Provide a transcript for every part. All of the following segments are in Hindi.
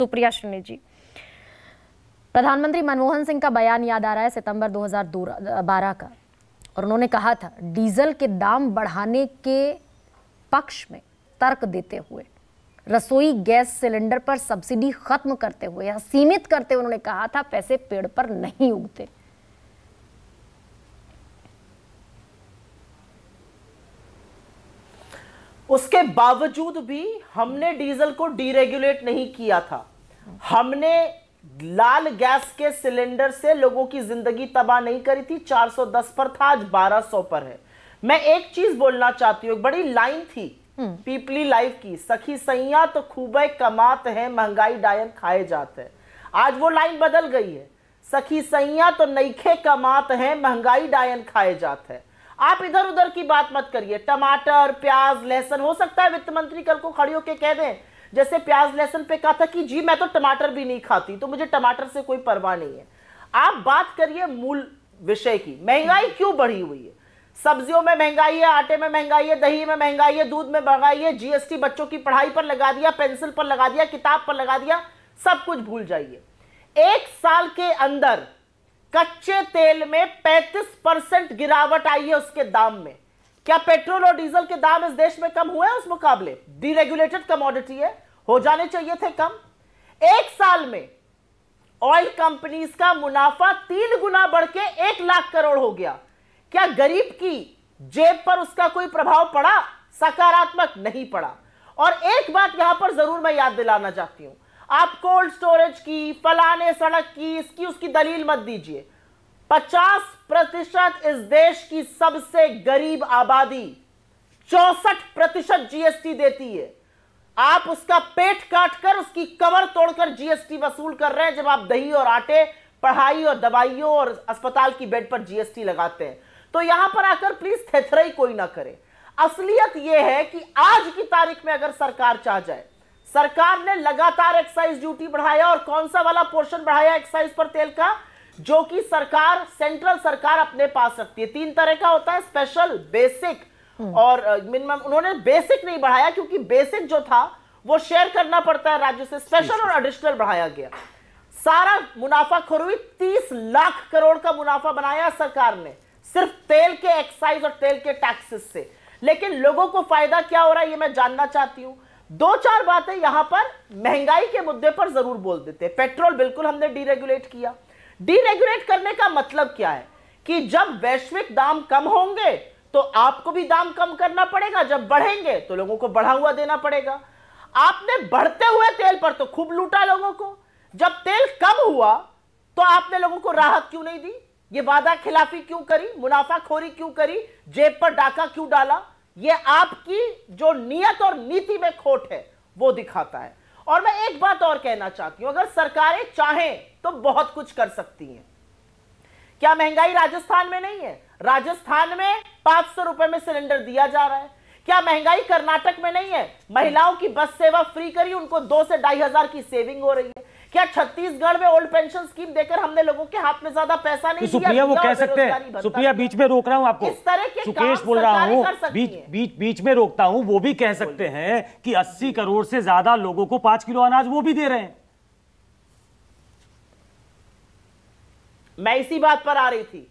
सुप्रिया श्रीनिधि जी, प्रधानमंत्री मनमोहन सिंह का बयान याद आ रहा है सितंबर 2012 का, और उन्होंने कहा था डीजल के दाम बढ़ाने के पक्ष में तर्क देते हुए, रसोई गैस सिलेंडर पर सब्सिडी खत्म करते हुए या सीमित करते हुए उन्होंने कहा था पैसे पेड़ पर नहीं उगते। उसके बावजूद भी हमने डीजल को डीरेगुलेट नहीं किया था। हमने लाल गैस के सिलेंडर से लोगों की जिंदगी तबाह नहीं करी थी। 410 पर था, आज 1200 पर है। मैं एक चीज बोलना चाहती हूँ, बड़ी लाइन थी पीपली लाइव की, सखी सैया तो खूबे कमात है, महंगाई डायन खाए जाते हैं। आज वो लाइन बदल गई है, सखी सैया तो नईखे कमात है, महंगाई डायन खाए जाते हैं। आप इधर उधर की बात मत करिए। टमाटर, प्याज, लहसुन, हो सकता है वित्त मंत्री कल को खड़ी होकर कह दें, जैसे प्याज लहसुन पे कहा था कि जी मैं तो टमाटर भी नहीं खाती, तो मुझे टमाटर से कोई परवाह नहीं है। आप बात करिए मूल विषय की, महंगाई क्यों बढ़ी हुई है। सब्जियों में महंगाई है, आटे में महंगाई है, दही में महंगाई है, दूध में महंगाई है, जीएसटी बच्चों की पढ़ाई पर लगा दिया, पेंसिल पर लगा दिया, किताब पर लगा दिया, सब कुछ भूल जाइए। एक साल के अंदर कच्चे तेल में 35% गिरावट आई है उसके दाम में। क्या पेट्रोल और डीजल के दाम इस देश में कम हुए हैं उस मुकाबले? डीरेगुलेटेड कमोडिटी है, हो जाने चाहिए थे कम। एक साल में ऑयल कंपनीज का मुनाफा 3 गुना बढ़ के 1 लाख करोड़ हो गया। क्या गरीब की जेब पर उसका कोई प्रभाव पड़ा? सकारात्मक नहीं पड़ा। और एक बात यहां पर जरूर मैं याद दिलाना चाहती हूं, आप कोल्ड स्टोरेज की, फलाने सड़क की, इसकी उसकी दलील मत दीजिए। 50% इस देश की सबसे गरीब आबादी 64% जीएसटी देती है। आप उसका पेट काटकर, उसकी कमर तोड़कर जीएसटी वसूल कर रहे हैं, जब आप दही और आटे, पढ़ाई और दवाइयों और अस्पताल की बेड पर जीएसटी लगाते हैं। तो यहां पर आकर प्लीज थेथराई कोई ना करे। असलियत यह है कि आज की तारीख में अगर सरकार चाह जाए, सरकार ने लगातार एक्साइज ड्यूटी बढ़ाया, और कौन सा वाला पोर्शन बढ़ाया एक्साइज पर तेल का, जो कि सरकार, सेंट्रल सरकार अपने पास रखती है। 3 तरह का होता है, स्पेशल, बेसिक और मिनिमम। उन्होंने बेसिक नहीं बढ़ाया क्योंकि बेसिक जो था वो शेयर करना पड़ता है राज्य से, स्पेशल और एडिशनल बढ़ाया गया। सारा मुनाफाखोरी 30 लाख करोड़ का मुनाफा बनाया सरकार ने सिर्फ तेल के एक्साइज और तेल के टैक्सेस से। लेकिन लोगों को फायदा क्या हो रहा है ये मैं जानना चाहती हूं। 2-4 बातें यहां पर महंगाई के मुद्दे पर जरूर बोल देते हैं। पेट्रोल बिल्कुल हमने डीरेगुलेट किया। डीरेगुलेट करने का मतलब क्या है कि जब वैश्विक दाम कम होंगे तो आपको भी दाम कम करना पड़ेगा, जब बढ़ेंगे तो लोगों को बढ़ा हुआ देना पड़ेगा। आपने बढ़ते हुए तेल पर तो खूब लूटा लोगों को, जब तेल कम हुआ तो आपने लोगों को राहत क्यों नहीं दी? ये वादा खिलाफी क्यों करी? मुनाफाखोरी क्यों करी? जेब पर डाका क्यों डाला? ये आपकी जो नियत और नीति में खोट है वो दिखाता है। और मैं एक बात और कहना चाहती हूं, अगर सरकारें चाहें तो बहुत कुछ कर सकती हैं। क्या महंगाई राजस्थान में नहीं है? राजस्थान में 500 रुपए में सिलेंडर दिया जा रहा है। क्या महंगाई कर्नाटक में नहीं है? महिलाओं की बस सेवा फ्री करी, उनको 2 से 2,500 की सेविंग हो रही है। क्या छत्तीसगढ़ में ओल्ड पेंशन स्कीम देकर हमने लोगों के हाथ में ज्यादा पैसा नहीं दिया? सुप्रिया वो कह सकते हैं, सुप्रिया बीच में रोक रहा हूं आपको, इस तरह के सुकेश बोल रहा हूं, बीच में रोकता हूं। वो भी कह सकते हैं कि 80 करोड़ से ज्यादा लोगों को 5 किलो अनाज वो भी दे रहे हैं। मैं इसी बात पर आ रही थी।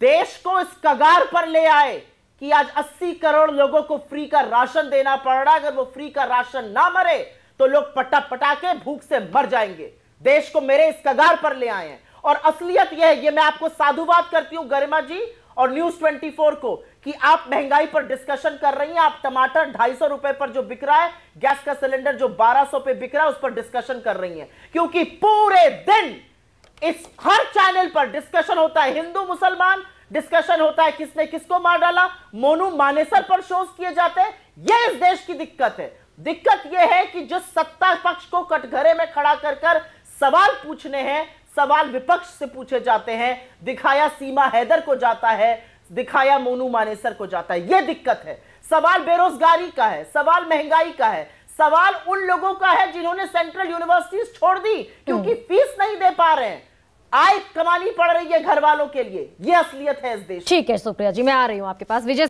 देश को इस कगार पर ले आए कि आज 80 करोड़ लोगों को फ्री का राशन देना पड़ रहा है। अगर वो फ्री का राशन ना मरे तो लोग पटा पटा के भूख से मर जाएंगे। देश को मेरे इस कगार पर ले आए हैं। और असलियत यह है, ये मैं आपको साधुवाद करती हूं गरिमा जी और न्यूज 24 को, कि आप महंगाई पर डिस्कशन कर रही हैं। आप टमाटर 250 रुपए पर जो बिक रहा है, गैस का सिलेंडर जो 1200 पे बिक रहा है, उस पर डिस्कशन कर रही हैं। क्योंकि पूरे दिन इस हर चैनल पर डिस्कशन होता है, हिंदू मुसलमान डिस्कशन होता है, किसने किसको मार डाला, मोनू मानेसर पर शोज किए जाते हैं। यह इस देश की दिक्कत है। दिक्कत यह है कि जिस सत्ता पक्ष को कटघरे में खड़ा कर कर सवाल पूछने हैं, सवाल विपक्ष से पूछे जाते हैं। दिखाया सीमा हैदर को जाता है, दिखाया मोनू मानेसर को जाता है। यह दिक्कत है। सवाल बेरोजगारी का है, सवाल महंगाई का है, सवाल उन लोगों का है जिन्होंने सेंट्रल यूनिवर्सिटीज छोड़ दी क्योंकि फीस नहीं दे पा रहे हैं, आय कमानी पड़ रही है घर वालों के लिए। यह असलियत है इस देश। ठीक है सुप्रिया जी, मैं आ रही हूं आपके पास। विजय